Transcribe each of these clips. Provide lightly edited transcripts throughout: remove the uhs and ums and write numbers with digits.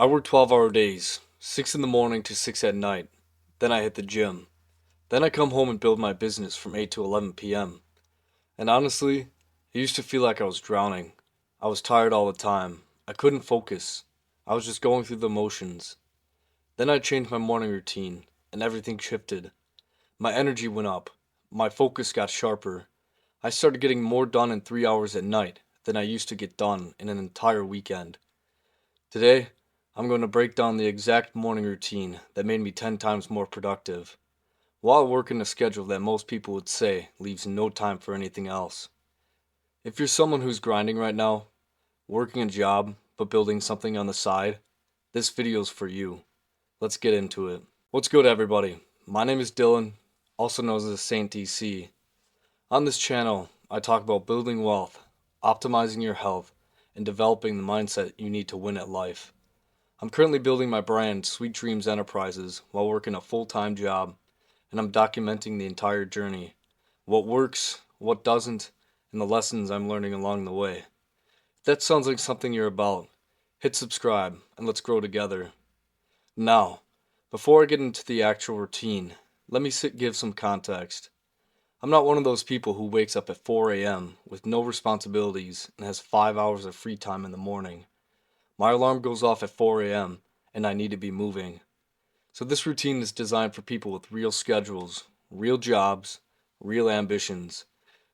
I work 12-hour days, 6 in the morning to 6 at night. Then I hit the gym. Then I come home and build my business from 8 to 11 p.m. And honestly, it used to feel like I was drowning. I was tired all the time. I couldn't focus. I was just going through the motions. Then I changed my morning routine, and everything shifted. My energy went up. My focus got sharper. I started getting more done in 3 hours at night than I used to get done in an entire weekend. Today, I'm going to break down the exact morning routine that made me 10 times more productive, while working a schedule that most people would say leaves no time for anything else. If you're someone who's grinding right now, working a job, but building something on the side, this video's for you. Let's get into it. What's good, everybody? My name is Dylan, also known as Saint DC. On this channel, I talk about building wealth, optimizing your health, and developing the mindset you need to win at life. I'm currently building my brand, Sweet Dreams Enterprises, while working a full-time job, and I'm documenting the entire journey, what works, what doesn't, and the lessons I'm learning along the way. If that sounds like something you're about, hit subscribe, and let's grow together. Now, before I get into the actual routine, let me give some context. I'm not one of those people who wakes up at 4 a.m. with no responsibilities and has 5 hours of free time in the morning. My alarm goes off at 4 a.m. and I need to be moving. So this routine is designed for people with real schedules, real jobs, real ambitions.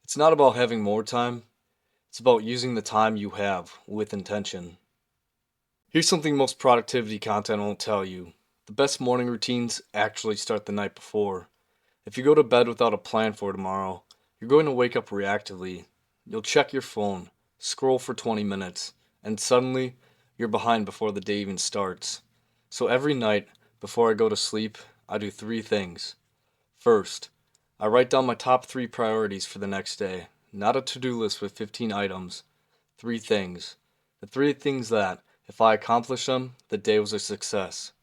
It's not about having more time, it's about using the time you have with intention. Here's something most productivity content won't tell you. The best morning routines actually start the night before. If you go to bed without a plan for tomorrow, you're going to wake up reactively. You'll check your phone, scroll for 20 minutes, and suddenly you're behind before the day even starts. So every night, before I go to sleep, I do three things. First, I write down my top three priorities for the next day. Not a to-do list with 15 items. Three things. The three things that, if I accomplish them, the day was a success.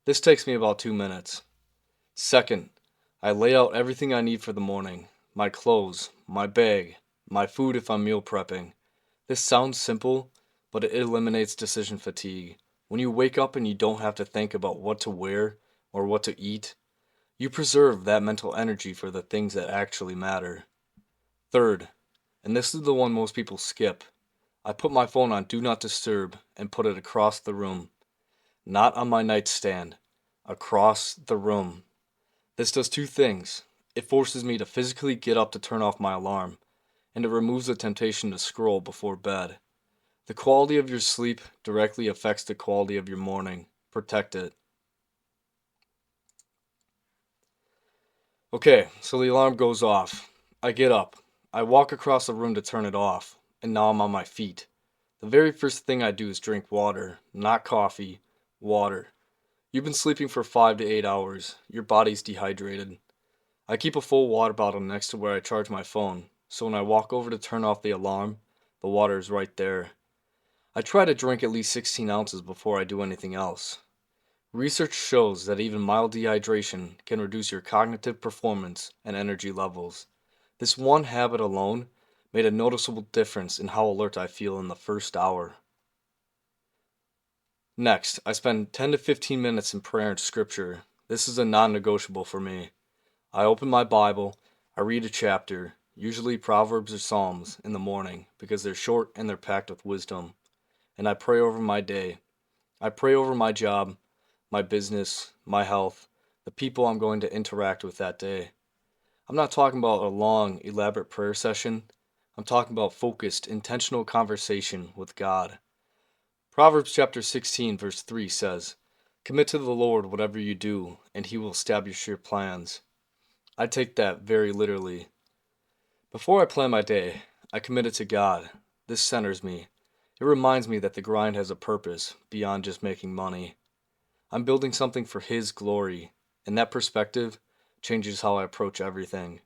This takes me about 2 minutes. Second, I lay out everything I need for the morning. My clothes, my bag, my food if I'm meal prepping. This sounds simple, but it eliminates decision fatigue. When you wake up and you don't have to think about what to wear or what to eat, you preserve that mental energy for the things that actually matter. Third, and this is the one most people skip, I put my phone on Do Not Disturb and put it across the room. Not on my nightstand, across the room. This does two things. It forces me to physically get up to turn off my alarm, and it removes the temptation to scroll before bed. The quality of your sleep directly affects the quality of your morning. Protect it. Okay, so the alarm goes off. I get up. I walk across the room to turn it off, and now I'm on my feet. The very first thing I do is drink water, not coffee, water. You've been sleeping for 5 to 8 hours. Your body's dehydrated. I keep a full water bottle next to where I charge my phone, so when I walk over to turn off the alarm, the water is right there. I try to drink at least 16 ounces before I do anything else. Research shows that even mild dehydration can reduce your cognitive performance and energy levels. This one habit alone made a noticeable difference in how alert I feel in the first hour. Next, I spend 10 to 15 minutes in prayer and scripture. This is a non-negotiable for me. I open my Bible, I read a chapter, usually Proverbs or Psalms, in the morning because they're short and they're packed with wisdom. And I pray over my day. I pray over my job, my business, my health, the people I'm going to interact with that day. I'm not talking about a long, elaborate prayer session. I'm talking about focused, intentional conversation with God. Proverbs chapter 16 verse 3 says, "Commit to the Lord whatever you do, and he will establish your plans." I take that very literally. Before I plan my day, I commit it to God. This centers me. It reminds me that the grind has a purpose beyond just making money. I'm building something for His glory, and that perspective changes how I approach everything.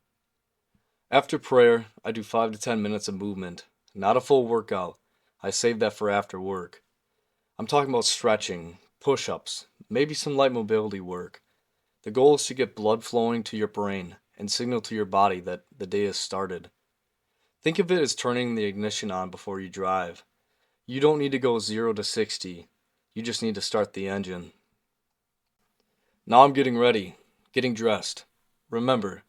After prayer, I do 5 to 10 minutes of movement, not a full workout. I save that for after work. I'm talking about stretching, push-ups, maybe some light mobility work. The goal is to get blood flowing to your brain and signal to your body that the day has started. Think of it as turning the ignition on before you drive. You don't need to go 0 to 60. You just need to start the engine. Now I'm getting ready, getting dressed. Remember,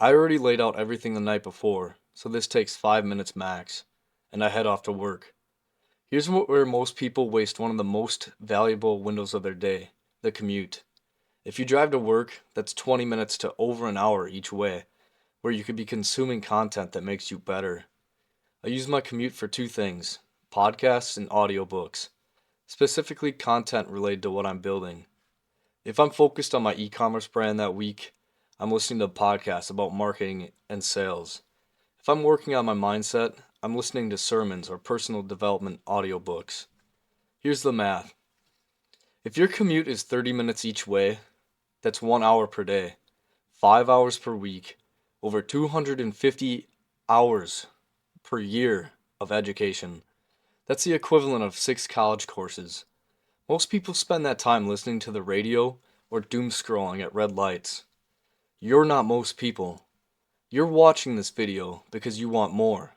I already laid out everything the night before, so this takes 5 minutes max, and I head off to work. Here's where most people waste one of the most valuable windows of their day, the commute. If you drive to work, that's 20 minutes to over an hour each way, where you could be consuming content that makes you better. I use my commute for two things: podcasts and audiobooks, specifically content related to what I'm building. If I'm focused on my e commerce brand that week, I'm listening to podcasts about marketing and sales. If I'm working on my mindset, I'm listening to sermons or personal development audiobooks. Here's the math: if your commute is 30 minutes each way, that's 1 hour per day, 5 hours per week, over 250 hours per year of education. That's the equivalent of 6 college courses. Most people spend that time listening to the radio or doom scrolling at red lights. You're not most people. You're watching this video because you want more.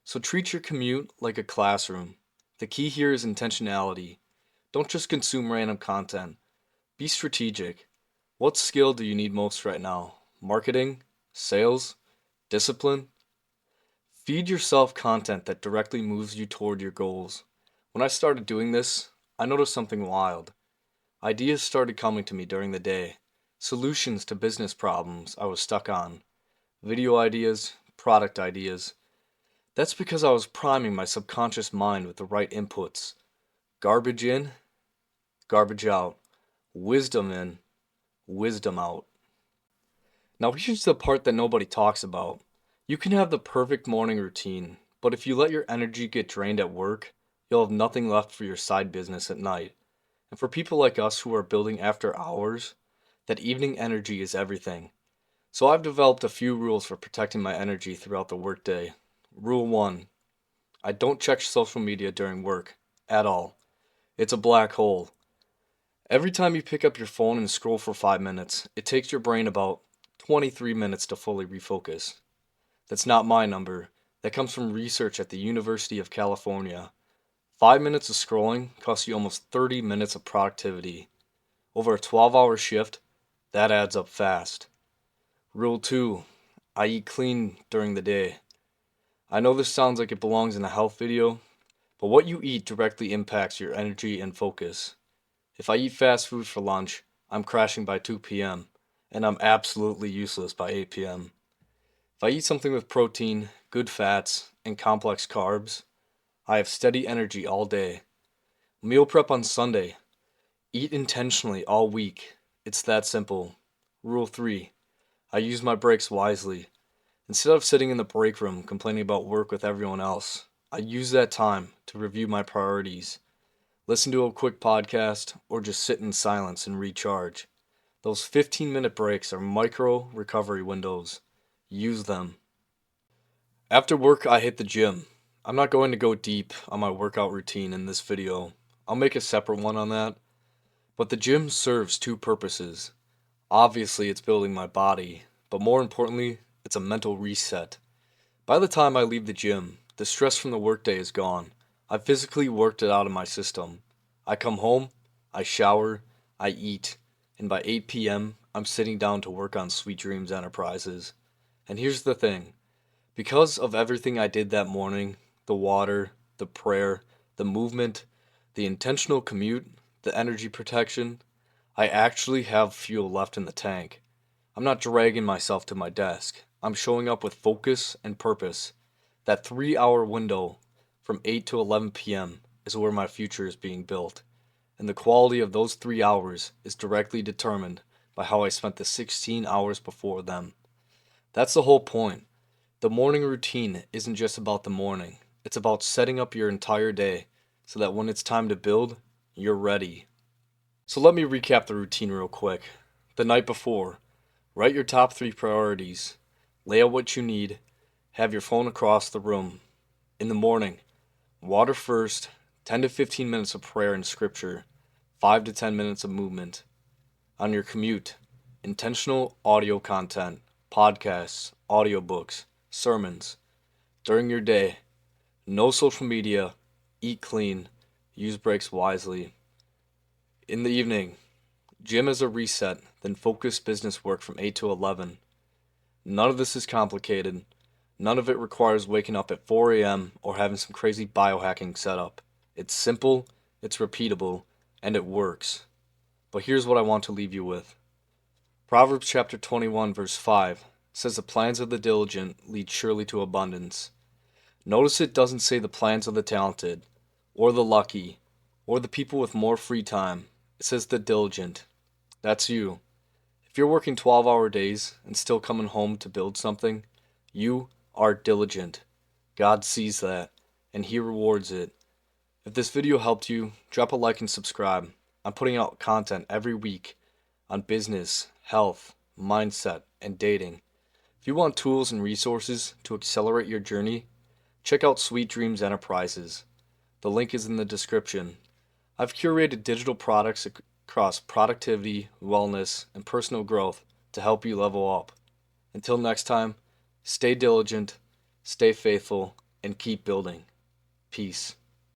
So treat your commute like a classroom. The key here is intentionality. Don't just consume random content. Be strategic. What skill do you need most right now? Marketing? Sales? Discipline? Feed yourself content that directly moves you toward your goals. When I started doing this, I noticed something wild. Ideas started coming to me during the day. Solutions to business problems I was stuck on. Video ideas, product ideas. That's because I was priming my subconscious mind with the right inputs. Garbage in, garbage out. Wisdom in, wisdom out. Now here's the part that nobody talks about. You can have the perfect morning routine, but if you let your energy get drained at work, you'll have nothing left for your side business at night. And for people like us who are building after hours, that evening energy is everything. So I've developed a few rules for protecting my energy throughout the workday. Rule 1: I don't check social media during work at all. It's a black hole. Every time you pick up your phone and scroll for 5 minutes, it takes your brain about 23 minutes to fully refocus. That's not my number. That comes from research at the University of California. 5 minutes of scrolling costs you almost 30 minutes of productivity. Over a 12-hour shift, that adds up fast. Rule 2: I eat clean during the day. I know this sounds like it belongs in a health video, but what you eat directly impacts your energy and focus. If I eat fast food for lunch, I'm crashing by 2 p.m., and I'm absolutely useless by 8 p.m. If I eat something with protein, good fats, and complex carbs, I have steady energy all day. Meal prep on Sunday. Eat intentionally all week. It's that simple. Rule 3: I use my breaks wisely. Instead of sitting in the break room complaining about work with everyone else, I use that time to review my priorities, listen to a quick podcast, or just sit in silence and recharge. Those 15-minute breaks are micro recovery windows. Use them. After work, I hit the gym. I'm not going to go deep on my workout routine in this video. I'll make a separate one on that. But the gym serves two purposes. Obviously, it's building my body, but more importantly, it's a mental reset. By the time I leave the gym, the stress from the workday is gone. I physically worked it out of my system. I come home, I shower, I eat, and by 8 p.m., I'm sitting down to work on Sweet Dreams Enterprises. And here's the thing: because of everything I did that morning, the water, the prayer, the movement, the intentional commute, the energy protection, I actually have fuel left in the tank. I'm not dragging myself to my desk. I'm showing up with focus and purpose. That 3 hour window from 8 to 11 p.m. is where my future is being built. And the quality of those 3 hours is directly determined by how I spent the 16 hours before them. That's the whole point. The morning routine isn't just about the morning, it's about setting up your entire day so that when it's time to build, you're ready. So let me recap the routine real quick. The night before, write your top 3 priorities, lay out what you need, have your phone across the room. In the morning, water first, 10 to 15 minutes of prayer and scripture, 5 to 10 minutes of movement. On your commute, intentional audio content, podcasts, audiobooks, sermons. During your day, no social media, eat clean, use breaks wisely. In the evening, gym as a reset, then focus business work from 8 to 11. None of this is complicated. None of it requires waking up at 4 a.m. or having some crazy biohacking setup. It's simple, it's repeatable, and it works. But here's what I want to leave you with. Proverbs chapter 21 verse 5 says the plans of the diligent lead surely to abundance. Notice it doesn't say the plans of the talented, or the lucky, or the people with more free time. It says the diligent. That's you. If you're working 12-hour days and still coming home to build something, you are diligent. God sees that, and He rewards it. If this video helped you, drop a like and subscribe. I'm putting out content every week on business, health, mindset, and dating. If you want tools and resources to accelerate your journey, check out Sweet Dreams Enterprises. The link is in the description. I've curated digital products across productivity, wellness, and personal growth to help you level up. Until next time, stay diligent, stay faithful, and keep building. Peace.